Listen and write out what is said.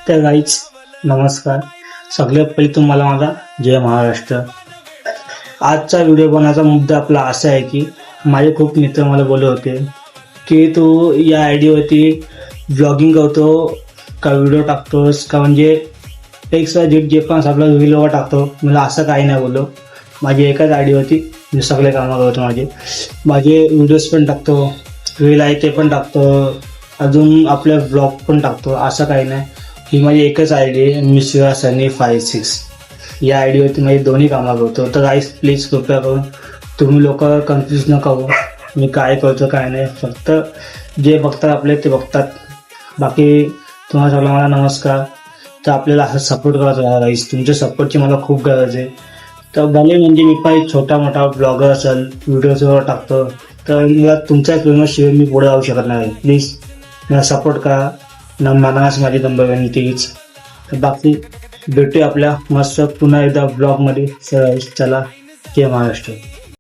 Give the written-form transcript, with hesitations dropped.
तर गाईच नमस्कार. सगळ्यात पहिले तुम्हाला माझा जय महाराष्ट्र. आजचा व्हिडिओ बनवायचा मुद्दा आपला असा आहे की माझे खूप मित्र मला बोलले होते की तू या आय डीवरती ब्लॉगिंग करतो का व्हिडिओ टाकतोस का, म्हणजे जे पण आपला व्हिडिओ टाकतो. मला असं काही नाही बोललो. माझी एकाच आय डीवरती मी सगळे कामं करतो. माझे व्हिडिओज पण टाकतो, रील आहे ते पण टाकतो, अजून आपले ब्लॉग पण टाकतो. असं काही नाही. ही माझी एकच आय डी आहे, मिश्रा सनी 56. या आय डीवरती माझी दोन्ही कामं करतो. तर गाईस प्लीज कृपया करून तुम्ही लोक कन्फ्यूज न करू मी काय करतो काय नाही. फक्त जे बघतात आपले ते बघतात. बाकी तुम्हाला सगळं मला नमस्कार. तर आपल्याला असं सपोर्ट करत राहा गाईस. तुमच्या सपोर्टची मला खूप गरज आहे. तर भले म्हणजे मी पण एक छोटा मोठा ब्लॉगर असेल, व्हिडिओज वगैरे टाकतो, तर मला तुमच्या फेमसशिवाय मी पुढे जाऊ शकत नाही. प्लीज मला सपोर्ट करा ना. मनास माझी नंबर विनंतीच. बाकी भेटूया आपल्या मस्त पुन्हा एकदा ब्लॉगमध्ये. चला, जय महाराष्ट्र.